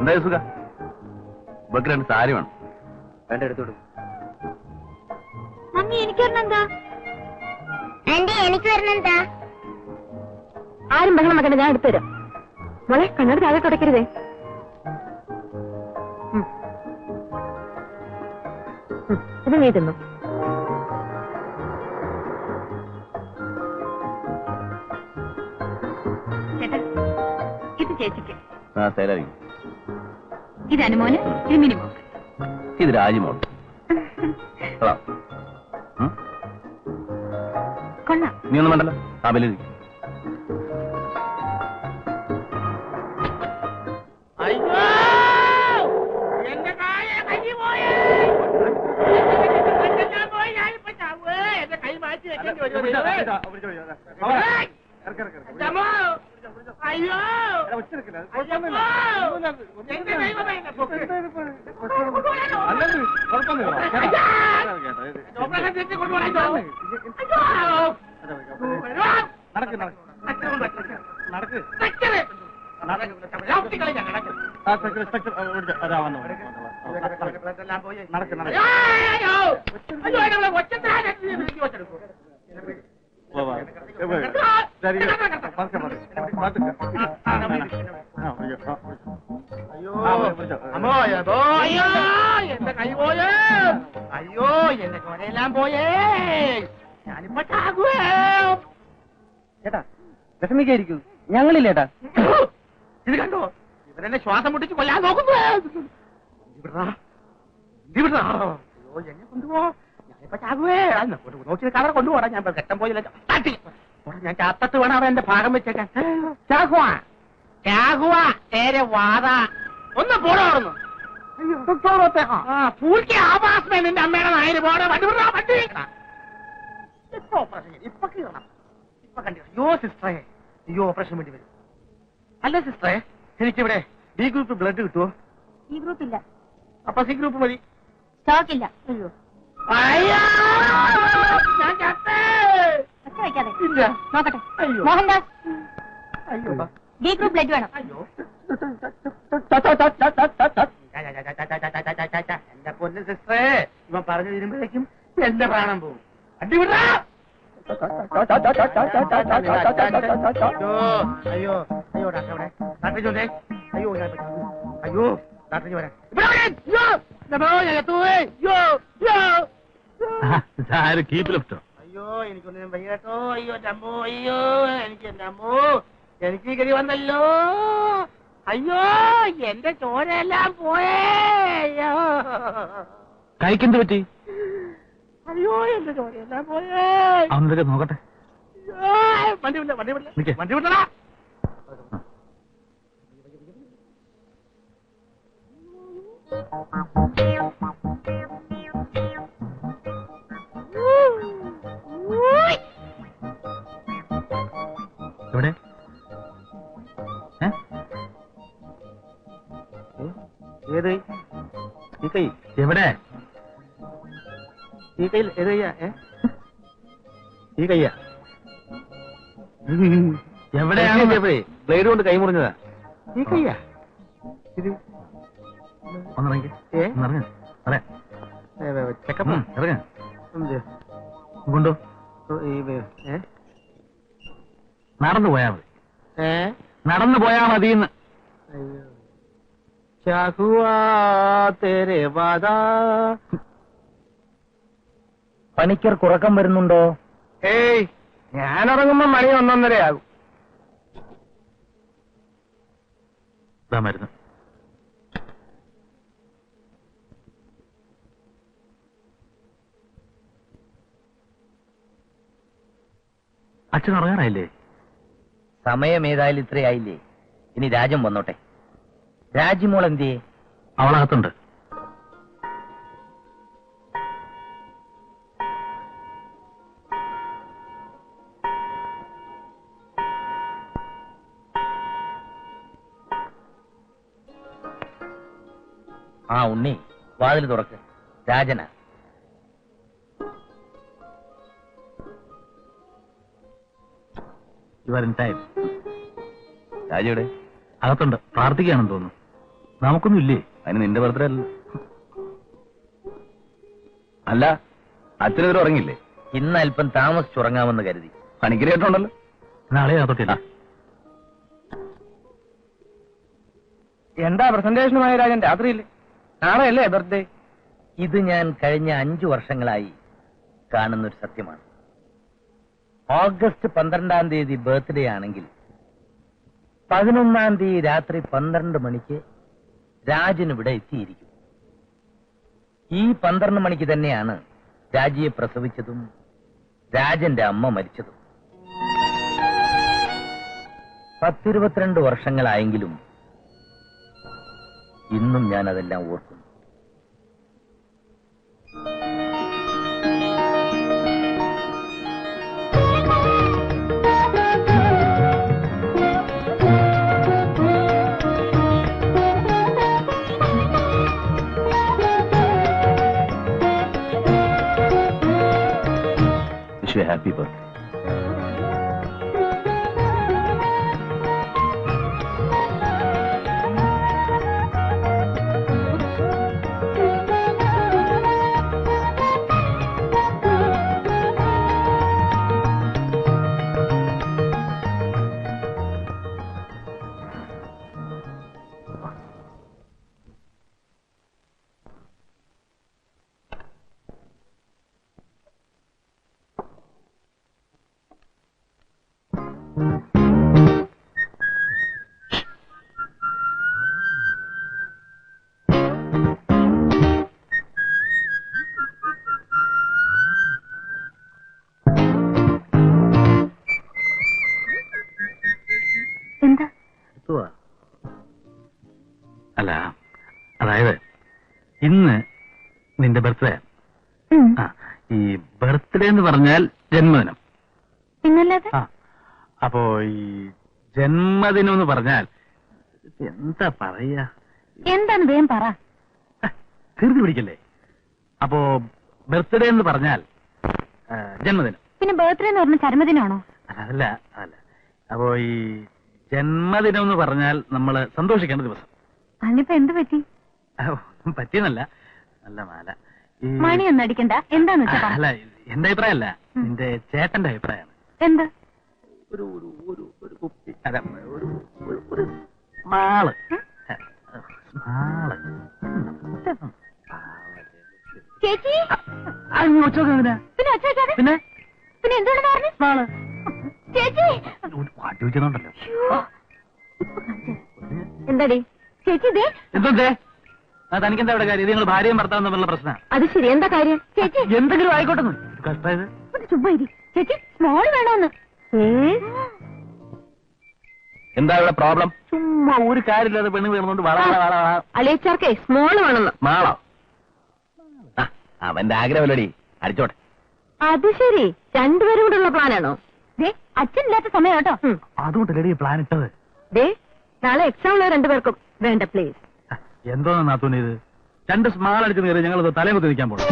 എന്തായാലും സുഖ ഇവക്ക് 2 സാരി വേണം. വേണ്ട എടുത്തോളൂ. എനിക്ക് വരണെന്താ? എനിക്ക് വരണെന്താ? ആരും ബഹളം വെക്കണ്ട, ഞാൻ എടുത്തുതരാം. മോളെ കണ്ണട താഴെ തുടക്കരുതേ. ഇത് നീ തിന്നു. ഇത് ചേച്ചിക്ക്, ഇത് അനുമോന്, ഇത് മിനിമോ, ഇത് രാജിമോൾ. കൊള്ളാം. നീ ഒന്നും വേണ്ടല്ലോ, താപലി. എന്റെ കൈ പോയേ, അയ്യോ എന്റെ ചോരയെല്ലാം പോയേ, ഞാനിപ്പോ ചാകുവേ. ചേട്ടാ വിഷമിക്കായിരിക്കും, ഞങ്ങളില്ലേട്ടാ. ഇത് കണ്ടോ, ഇവരെന്നെ ശ്വാസം മുട്ടിച്ച് കൊല്ലാൻ നോക്കുന്നു. അയ്യോ എന്നെ കൊണ്ടുപോ, ഞാനിപ്പോ ചാകുവേ. നോക്കി കവർ കൊണ്ടുപോടാ, ഞാൻ ഘട്ടം പോയില്ല. ഞാൻ ചാത്തത്ത് വേണം അവൻ എന്റെ ഭാഗം വെച്ചേക്കാൻ. ചാകുവാ ചാകുവാ നേരെ വാതാ ഒന്ന് പോടാറുന്നു. ആവാസമേ നിന്റെ അമ്മയുടെ നായര് പോടെ വണ്ടി വണ്ടി ഓപ്പറേഷൻ ഇപ്പൊ കീറണം. ഇപ്പൊ കണ്ടു. അയ്യോ സിസ്റ്ററെ, അയ്യോ ഓപ്പറേഷൻ വേണ്ടി വരും. അല്ല സിസ്റ്ററെ, എനിക്കിവിടെ ബി ഗ്രൂപ്പ് ബ്ലഡ് കിട്ടുമോ? ഈ ഗ്രൂപ്പ് ഇല്ല. അപ്പൊ സി ഗ്രൂപ്പ് മതി. സ്റ്റോക്ക് ഇല്ല. അയ്യോ അയ്യോ ഞാൻ ചത്തേ. ഇല്ല നോക്കട്ടെ. അയ്യോ മോഹൻദാസ്, അയ്യോ ബി ഗ്രൂപ്പ് ബ്ലഡ് വേണം. അയ്യോ എന്റെ പൊന്ന് സിസ്റ്ററെ, ഇവൻ പറഞ്ഞു തരുമ്പോഴേക്കും എന്റെ പ്രാണം പോകും. അടിവിടാ. അയ്യോ അയ്യോ ഡാക്ടർ എവിടെ? ഡാക്ടർ ചോദേ. അയ്യോ ഞാൻ അയ്യോ ഡാക്ടർ വരാൻ. അയ്യോ എനിക്കൊന്നും വയ്യട്ടോ. അയ്യോ അമ്മോ, അയ്യോ എനിക്ക് എന്റെ അമ്മോ, എനിക്ക് ഗതി വന്നല്ലോ. അയ്യോ എന്റെ ചോരയെല്ലാം പോയേ. അയ്യോ കൈക്കെന്ത് പറ്റി? അയ്യോ എന്റെ ചോരയെല്ലാം പോയേ. അവനൊക്കെ നോക്കട്ടെ. വണ്ടി വിടല, വണ്ടി വിടല, വണ്ടി വിടലാ. എവിടെ? ഏത് ഈ കൈ? എവിടെ? ഈ കയ്യിൽ ഏത് കയ്യാ? ഈ കയ്യാ? എവിടെയാണ്? ബ്ലേഡ് കൊണ്ട് കൈ മുറിഞ്ഞതാ. ഈ കയ്യാ? ഇത് ഒന്നിറങ്ങി ചെക്കപ്പ് ഇറങ്ങ കൊണ്ടോ. നടന്നു പോയാ മതി. നടന്നു പോയാ മതിന്ന്. പണിക്കർക്ക് ഉറക്കം വരുന്നുണ്ടോ? ഏയ് ഞാനിറങ്ങുമ്പോ മണി 11:30 മരുന്ന്. അച്ഛൻ ഉറങ്ങാറായില്ലേ? സമയം ഏതായാലും ഇത്രയായില്ലേ, ഇനി രാജം വന്നോട്ടെ. രാജിമോൾ എന്തിയെ? അവളകത്തുണ്ട്. ആ ഉണ്ണി, വാതിൽ തുറക്ക്. രാജന. ടൈം. രാജയുടെ അകത്തുണ്ട്, പ്രാർത്ഥിക്കുകയാണെന്ന് തോന്നുന്നു. നമുക്കൊന്നും ഇല്ലേ? അതിന് നിന്റെ ബർത്ത്ഡേ അല്ല. അല്ല, അച്ഛനെതിരെ ഉറങ്ങില്ലേ? ഇന്ന് അല്പം താമസിച്ചുറങ്ങാമെന്ന് കരുതി. പണിക്കരേട്ടുണ്ടല്ലോ. നാളെ തൊട്ടില്ല. എന്താ പ്രസന്റേഷനുമായ രാജൻ രാത്രിയില്ലേ? നാളെയല്ലേ ബർത്ത്ഡേ? ഇത് ഞാൻ കഴിഞ്ഞ 5 വർഷങ്ങളായി കാണുന്നൊരു സത്യമാണ്. ഓഗസ്റ്റ് 12-ാം തീയതി ബർത്ത്ഡേ ആണെങ്കിൽ 11-ാം തീയതി രാത്രി 12 മണിക്ക് രാജൻ ഇവിടെ എത്തിയിരിക്കും. ഈ 12 മണിക്ക് തന്നെയാണ് രാജിയെ പ്രസവിച്ചതും രാജന്റെ അമ്മ മരിച്ചതും. 10-22 വർഷങ്ങളായെങ്കിലും ഇന്നും ഞാൻ അതെല്ലാം ഓർക്കുന്നു. Wish you happy birthday. എന്താ? അല്ല, അതായത് ഇന്ന് നിന്റെ ബർത്ത്ഡേ. ആ, ഈ ബർത്ത്ഡേ എന്ന് പറഞ്ഞാൽ ജന്മദിനം. പിന്നല്ലാതെ? ആ, അപ്പോ ഈ ജന്മദിനം എന്ന് പറഞ്ഞാൽ എന്താ പറയാ? എന്താണ് വേഗം പറ. തീർന്നു പിടിക്കല്ലേ? അപ്പോ ബർത്ത്ഡേ എന്ന് പറഞ്ഞാൽ ജന്മദിനം. പിന്നെ ബർത്ത്ഡേ എന്ന് പറഞ്ഞ ചരമദിനാണോ? അതല്ല അതല്ല. അപ്പോ ഈ ജന്മദിനം എന്ന് പറഞ്ഞാൽ നമ്മള് സന്തോഷിക്കേണ്ട ദിവസം. അതിനിപ്പോ എന്ത് പറ്റി? പറ്റിയെന്നല്ല, നല്ല മാല. ഈ മണി ഒന്നും അടിക്കണ്ട. എന്താന്ന് വെച്ചാ പറ. അല്ല, എന്റെ അഭിപ്രായമല്ല, നിന്റെ ചേട്ടന്റെ അഭിപ്രായമാണ്. എന്ത്? ഒരു ഒരു ഒരു ഒരു കുപ്പി, അല്ല, ഒരു ഒരു ഒരു മാള്. മാള്. ചേച്ചി ഉച്ചോക്കെന്തിനാ? പിന്നെ ഒച്ച വെക്കാതെ. പിന്നെ പിന്നെ എന്തുകൊണ്ടെന്ന് പറഞ്ഞു? മാള് ചേച്ചി പാട്ടി വെച്ചതുണ്ടല്ലോ. എന്താടി ചേച്ചി? ഇതേ എന്തേ തനിക്കെന്താ ഇവിടെ കാര്യം? ഇത് നിങ്ങൾ ഭാര്യയും ഭർത്താവും തമ്മിലുള്ള പ്രശ്നം. അത് ശരി. എന്താ കാര്യം ചേച്ചി? എന്തെങ്കിലും ആയിക്കോട്ടെ. കഷ്ടായത് ചുമ്മാ ഇരി. ചേച്ചി സ്മോൾ വേണോന്ന്. എന്താ ഇവിടെ പ്രോബ്ലം? ചുമ്മാ ഒരു കാര്യമില്ലാതെ പെണ്ണ് വീണുകൊണ്ട് വള അളിയച്ചാർക്കേ സ്മോൾ വേണമെന്ന്. മാളോ? ആ, അവന്റെ ആഗ്രഹമല്ലടി, അടിച്ചോട്ടെ. അത് ശരി. രണ്ടുപേരും കൂടെ ഉള്ള പ്ലാനാണോ? ദേ അച്ഛനില്ലാത്ത സമയം കേട്ടോ. അതുകൊണ്ടല്ലേ പ്ലാൻ ഇട്ടത്. ദേ നാളെ എക്സാം ഉള്ള രണ്ടുപേർക്കും വേണ്ട പ്ലീസ്. എന്തോന്നാ നാത്തൂന് ഇത്? 2 സ്മാൾ അടിച്ച് കയറി ഞങ്ങൾ തലമുത്തി നിൽക്കാൻ പോകണം.